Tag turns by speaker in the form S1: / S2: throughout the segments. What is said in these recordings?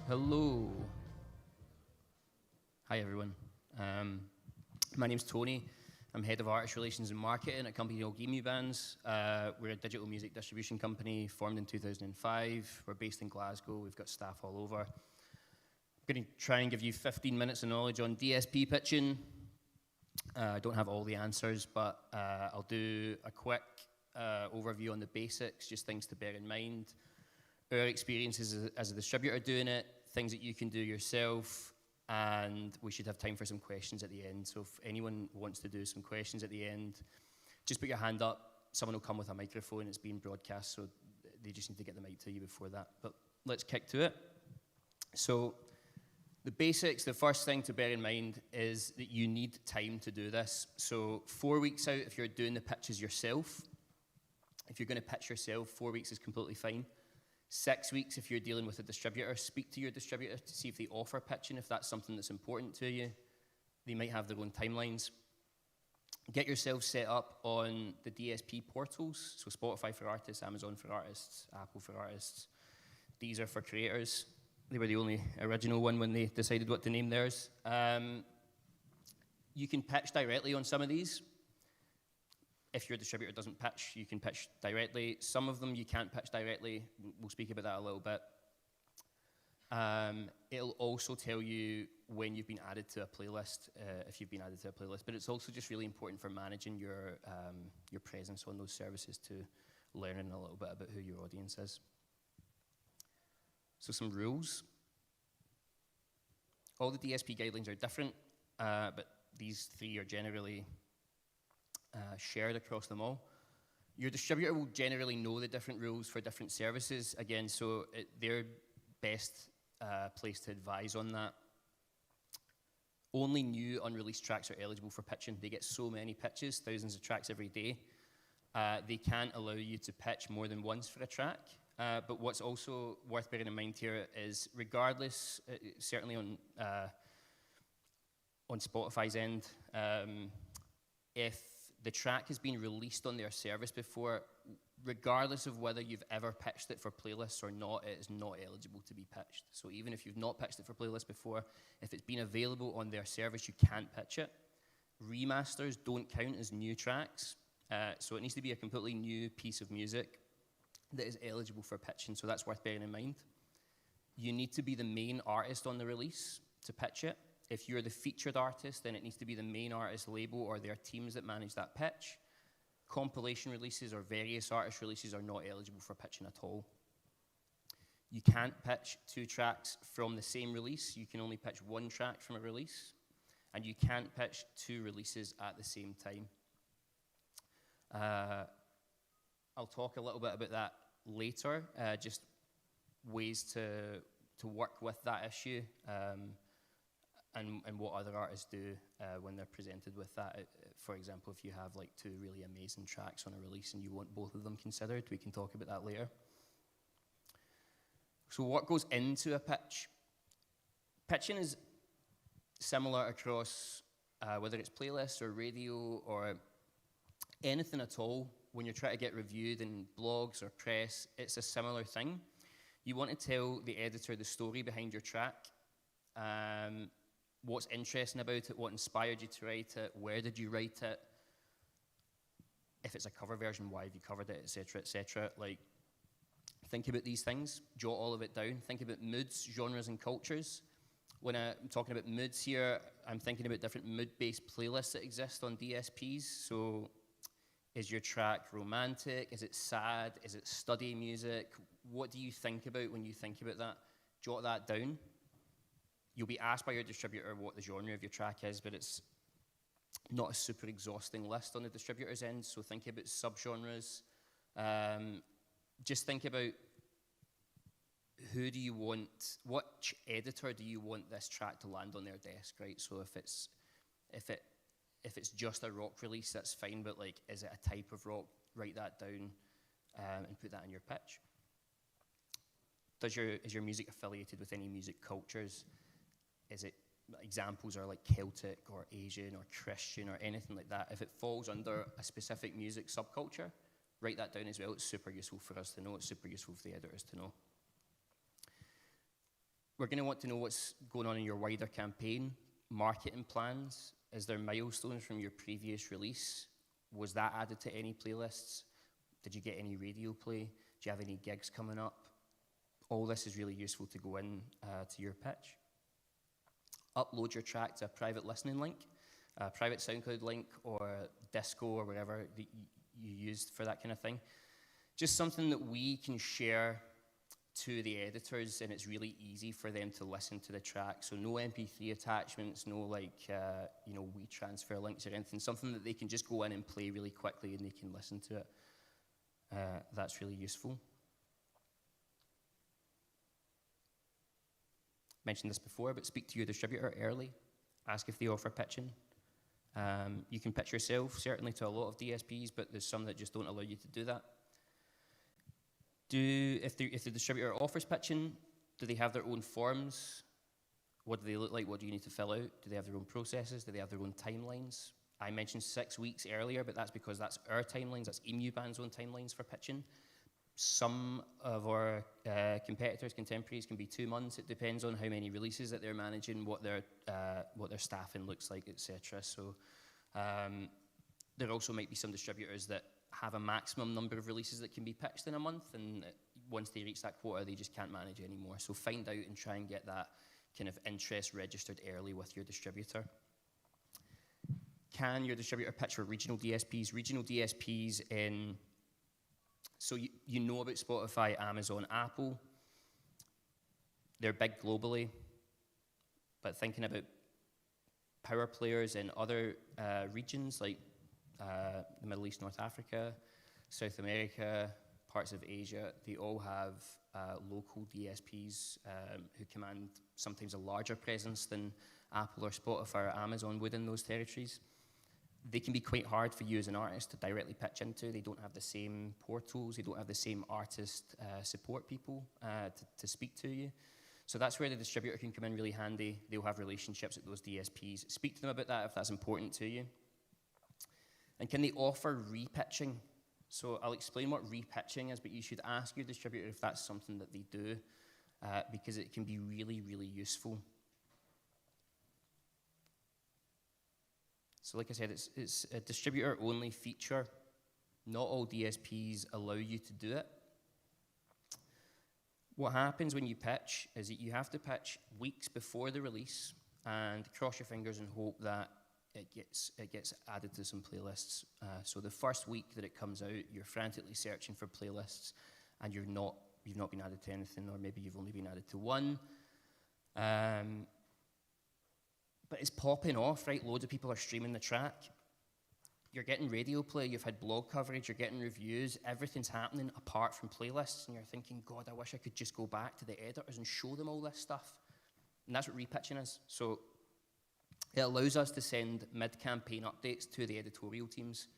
S1: Hello. Hi, everyone. My name's Toni. I'm head of artist relations and marketing at a company called EmuBands. We're a digital music distribution company formed in 2005. We're based in Glasgow. We've got staff all over. I'm going to try and give you 15 minutes of knowledge on DSP pitching. I don't have all the answers, but I'll do a quick overview on the basics, just things to bear in mind. Our experiences as a distributor doing it, things that you can do yourself, and we should have time for some questions at the end. So if anyone wants to do some questions at the end, just put your hand up. Someone will come with a microphone. It's being broadcast, so they just need to get the mic to you before that. But let's kick to it. So the basics, the first thing to bear in mind is that you need time to do this. So 4 weeks out, if you're doing the pitches yourself, if you're going to pitch yourself, 4 weeks is completely fine. 6 weeks, if you're dealing with a distributor, speak to your distributor to see if they offer pitching, if that's something that's important to you. They might have their own timelines. Get yourself set up on the DSP portals, so Spotify for artists, Amazon for artists, Apple for artists. These are for creators. They were the only original one when they decided what to name theirs. You can pitch directly on some of these. If your distributor doesn't pitch, you can pitch directly. Some of them you can't pitch directly. We'll speak about that a little bit. It'll also tell you when you've been added to a playlist, if you've been added to a playlist. But it's also just really important for managing your presence on those services to learning a little bit about who your audience is. So some rules. All the DSP guidelines are different, but these three are generally shared across them all. Your distributor will generally know the different rules for different services, again, so they're best placed to advise on that. Only new unreleased tracks are eligible for pitching. They get so many pitches, thousands of tracks every day. They can't allow you to pitch more than once for a track, but what's also worth bearing in mind here is regardless, certainly on Spotify's end, if the track has been released on their service before, regardless of whether you've ever pitched it for playlists or not, it is not eligible to be pitched. So even if you've not pitched it for playlists before, if it's been available on their service, you can't pitch it. Remasters don't count as new tracks, so it needs to be a completely new piece of music that is eligible for pitching, so that's worth bearing in mind. You need to be the main artist on the release to pitch it. If you're the featured artist, then it needs to be the main artist label or their teams that manage that pitch. Compilation releases or various artist releases are not eligible for pitching at all. You can't pitch two tracks from the same release. You can only pitch one track from a release. And you can't pitch two releases at the same time. I'll talk a little bit about that later, just ways to work with that issue. And what other artists do when they're presented with that. For example, if you have like two really amazing tracks on a release and you want both of them considered, we can talk about that later. So what goes into a pitch? Pitching is similar across whether it's playlists or radio or anything at all. When you're trying to get reviewed in blogs or press, it's a similar thing. You want to tell the editor the story behind your track. What's interesting about it, what inspired you to write it, where did you write it, if it's a cover version, why have you covered it, etc., etc. Like, think about these things, jot all of it down, think about moods, genres, and cultures. When I'm talking about moods here, I'm thinking about different mood-based playlists that exist on DSPs. So, is your track romantic, is it sad, is it study music? What do you think about when you think about that? Jot that down. You'll be asked by your distributor what the genre of your track is, but it's not a super exhausting list on the distributor's end, so think about subgenres. Just think about who do you want, which editor do you want this track to land on their desk, right? So if it's just a rock release, that's fine, but like, is it a type of rock? Write that down and put that in your pitch. Is your music affiliated with any music cultures? Is it, examples are like Celtic or Asian or Christian or anything like that. If it falls under a specific music subculture, write that down as well. It's super useful for us to know. It's super useful for the editors to know. We're going to want to know what's going on in your wider campaign, marketing plans. Is there milestones from your previous release? Was that added to any playlists? Did you get any radio play? Do you have any gigs coming up? All this is really useful to go in to your pitch. Upload your track to a private listening link, a private SoundCloud link, or Disco, or whatever that you used for that kind of thing. Just something that we can share to the editors, and it's really easy for them to listen to the track. So no MP3 attachments, no WeTransfer links or anything. Something that they can just go in and play really quickly, and they can listen to it. That's really useful. Mentioned this before, but speak to your distributor early. Ask if they offer pitching. You can pitch yourself, certainly to a lot of DSPs, but there's some that just don't allow you to do that. If the distributor offers pitching, do they have their own forms? What do they look like? What do you need to fill out? Do they have their own processes? Do they have their own timelines? I mentioned 6 weeks earlier, but that's because that's our timelines. That's EmuBands' own timelines for pitching. Some of our competitors, contemporaries, can be 2 months. It depends on how many releases that they're managing, what their staffing looks like, etc. So there also might be some distributors that have a maximum number of releases that can be pitched in a month, and once they reach that quota, they just can't manage anymore. So find out and try and get that kind of interest registered early with your distributor. Can your distributor pitch for regional DSPs? Regional DSPs in, so you know about Spotify, Amazon, Apple. They're big globally, but thinking about power players in other regions like the Middle East, North Africa, South America, parts of Asia, they all have local DSPs who command sometimes a larger presence than Apple or Spotify or Amazon would in those territories. They can be quite hard for you as an artist to directly pitch into. They don't have the same portals, they don't have the same artist support people to speak to you. So that's where the distributor can come in really handy. They'll have relationships with those DSPs. Speak to them about that if that's important to you. And can they offer repitching? So I'll explain what repitching is, but you should ask your distributor if that's something that they do, because it can be really, really useful. So like I said, it's a distributor-only feature. Not all DSPs allow you to do it. What happens when you pitch is that you have to pitch weeks before the release and cross your fingers and hope that it gets added to some playlists. So the first week that it comes out, you're frantically searching for playlists, and you've not been added to anything, or maybe you've only been added to one. But it's popping off, right? Loads of people are streaming the track. You're getting radio play, you've had blog coverage, you're getting reviews, everything's happening apart from playlists, and you're thinking, God, I wish I could just go back to the editors and show them all this stuff. And that's what repitching is. So it allows us to send mid-campaign updates to the editorial teams.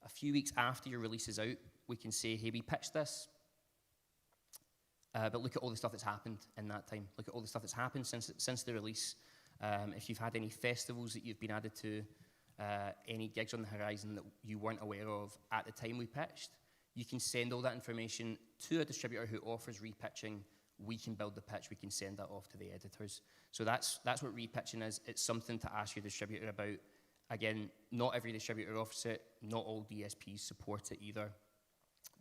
S1: A few weeks after your release is out, we can say, hey, we pitched this, but look at all the stuff that's happened in that time. Look at all the stuff that's happened since the release. If you've had any festivals that you've been added to, any gigs on the horizon that you weren't aware of at the time we pitched, you can send all that information to a distributor who offers repitching. We can build the pitch, we can send that off to the editors. So that's what repitching is. It's something to ask your distributor about. Again, not every distributor offers it, not all DSPs support it either,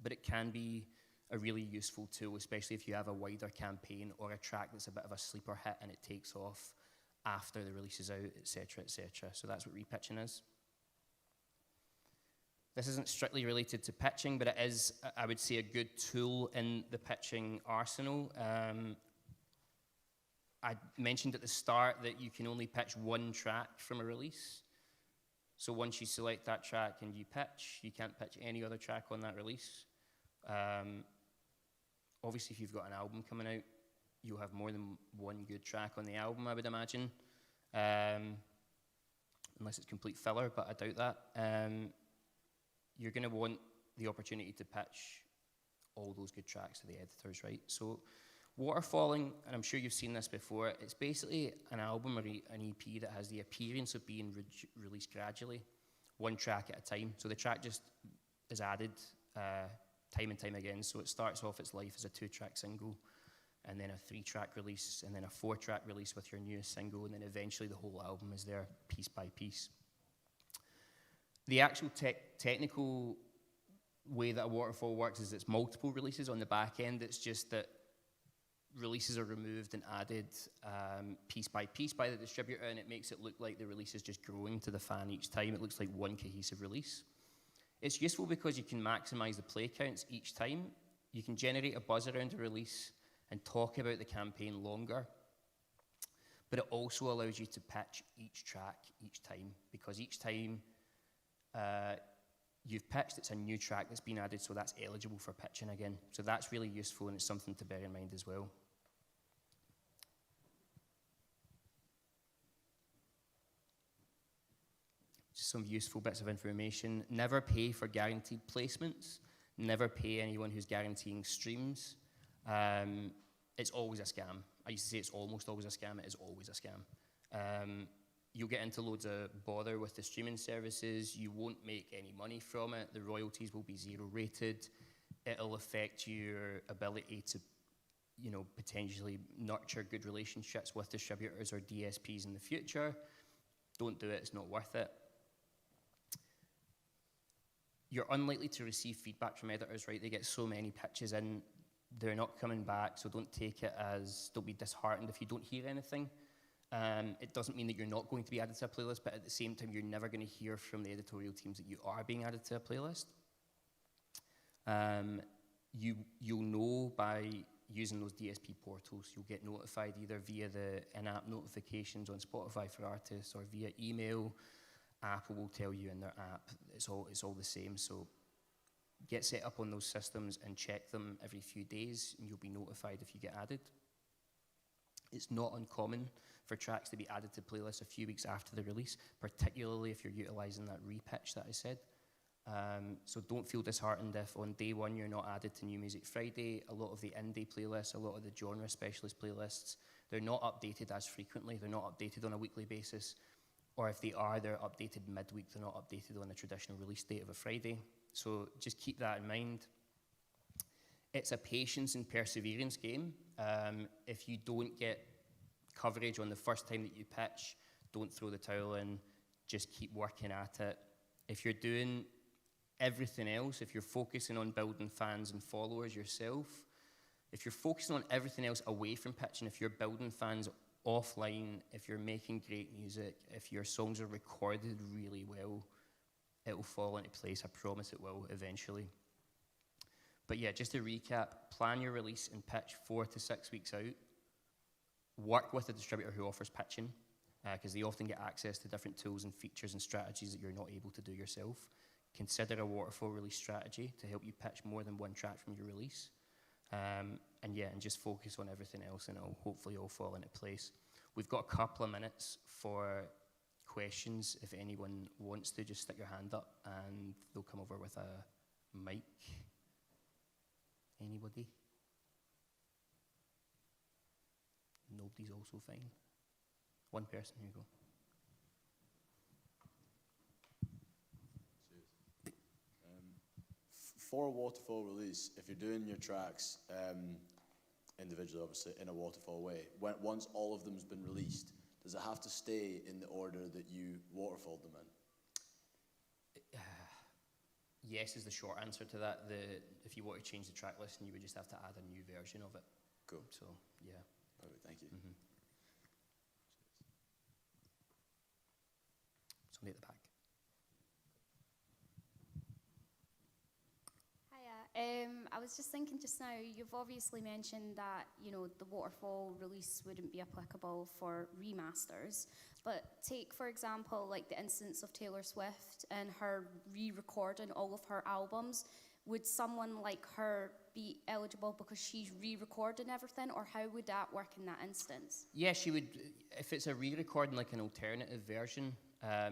S1: but it can be a really useful tool, especially if you have a wider campaign or a track that's a bit of a sleeper hit and it takes off after the release is out, etc., etc. So that's what repitching is. This isn't strictly related to pitching, but it is, I would say, a good tool in the pitching arsenal. I mentioned at the start that you can only pitch one track from a release. So once you select that track and you pitch, you can't pitch any other track on that release. Obviously, if you've got an album coming out, you'll have more than one good track on the album, I would imagine. Unless it's complete filler, but I doubt that. You're going to want the opportunity to pitch all those good tracks to the editors, right? So Waterfalling, and I'm sure you've seen this before, it's basically an album or an EP that has the appearance of being released gradually, one track at a time. So the track just is added time and time again. So it starts off its life as a 2-track single, and then a 3-track release, and then a 4-track release with your newest single, and then eventually the whole album is there piece by piece. The actual technical way that a waterfall works is it's multiple releases on the back end. It's just that releases are removed and added piece by piece by the distributor, and it makes it look like the release is just growing to the fan each time. It looks like one cohesive release. It's useful because you can maximize the play counts each time. You can generate a buzz around a release and talk about the campaign longer. But it also allows you to pitch each track each time, because each time you've pitched, it's a new track that's been added, so that's eligible for pitching again. So that's really useful, and it's something to bear in mind as well. Just some useful bits of information. Never pay for guaranteed placements. Never pay anyone who's guaranteeing streams. It's always a scam. I used to say it's almost always a scam. It is always a scam. You'll get into loads of bother with the streaming services. You won't make any money from it. The royalties will be 0 rated. It'll affect your ability to, potentially nurture good relationships with distributors or DSPs in the future. Don't do it. It's not worth it. You're unlikely to receive feedback from editors, right? They get so many pitches in, they're not coming back, so don't take it as, don't be disheartened if you don't hear anything. It doesn't mean that you're not going to be added to a playlist, but at the same time, you're never going to hear from the editorial teams that you are being added to a playlist. You'll know by using those DSP portals. You'll get notified either via the in-app notifications on Spotify for artists or via email. Apple will tell you in their app. It's all the same. So get set up on those systems and check them every few days, and you'll be notified if you get added. It's not uncommon for tracks to be added to playlists a few weeks after the release, particularly if you're utilizing that repitch that I said. So don't feel disheartened if on day one you're not added to New Music Friday. A lot of the indie playlists, a lot of the genre specialist playlists, they're not updated as frequently. They're not updated on a weekly basis. Or if they are, they're updated midweek. They're not updated on the traditional release date of a Friday. So just keep that in mind. It's a patience and perseverance game. If you don't get coverage on the first time that you pitch, don't throw the towel in. Just keep working at it. If you're doing everything else, if you're focusing on building fans and followers yourself, if you're focusing on everything else away from pitching, if you're building fans offline, if you're making great music, if your songs are recorded really well, it will fall into place. I promise it will eventually. But yeah, just to recap, plan your release and pitch 4 to 6 weeks out. Work with a distributor who offers pitching, because they often get access to different tools and features and strategies that you're not able to do yourself. Consider a waterfall release strategy to help you pitch more than one track from your release. And just focus on everything else, and it'll hopefully all fall into place. We've got a couple of minutes for questions. If anyone wants to, just stick your hand up and they'll come over with a mic. Anybody? Nobody's also fine. One person, here you go.
S2: For a waterfall release, if you're doing your tracks individually, obviously, in a waterfall way, once all of them's been released, does it have to stay in the order that you waterfalled them in?
S1: Yes is the short answer to that. If you want to change the track listing, you would just have to add a new version of it.
S2: Cool.
S1: So, yeah.
S2: Perfect, thank you.
S1: Mm-hmm. Somebody at the back.
S3: I was just thinking just now, you've obviously mentioned that, the waterfall release wouldn't be applicable for remasters, but take, for example, like the instance of Taylor Swift and her re-recording all of her albums. Would someone like her be eligible because she's re-recording everything, or how would that work in that instance?
S1: Yeah, she would, if it's a re-recording, like an alternative version,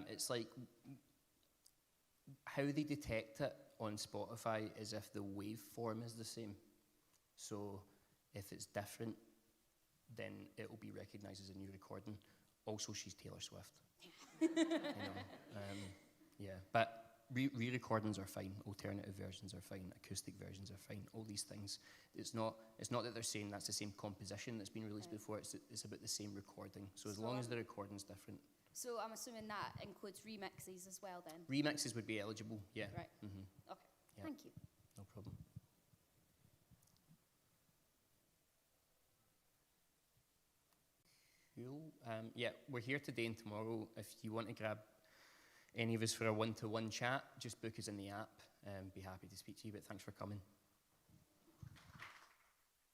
S1: it's like how they detect it on Spotify is if the waveform is the same. So if it's different, then it will be recognized as a new recording. Also, she's Taylor Swift. Yeah, but re-recordings are fine, alternative versions are fine, acoustic versions are fine, all these things. It's not that they're saying that's the same composition that's been released before, it's about the same recording. So as long as the recording's different.
S3: So I'm assuming that includes remixes as well then?
S1: Remixes would be eligible, yeah.
S3: Right.
S1: Mm-hmm.
S3: Okay,
S1: Yeah.
S3: thank you.
S1: No problem. Cool. Yeah, we're here today and tomorrow. If you want to grab any of us for a one-to-one chat, just book us in the app. Be happy to speak to you, but thanks for coming.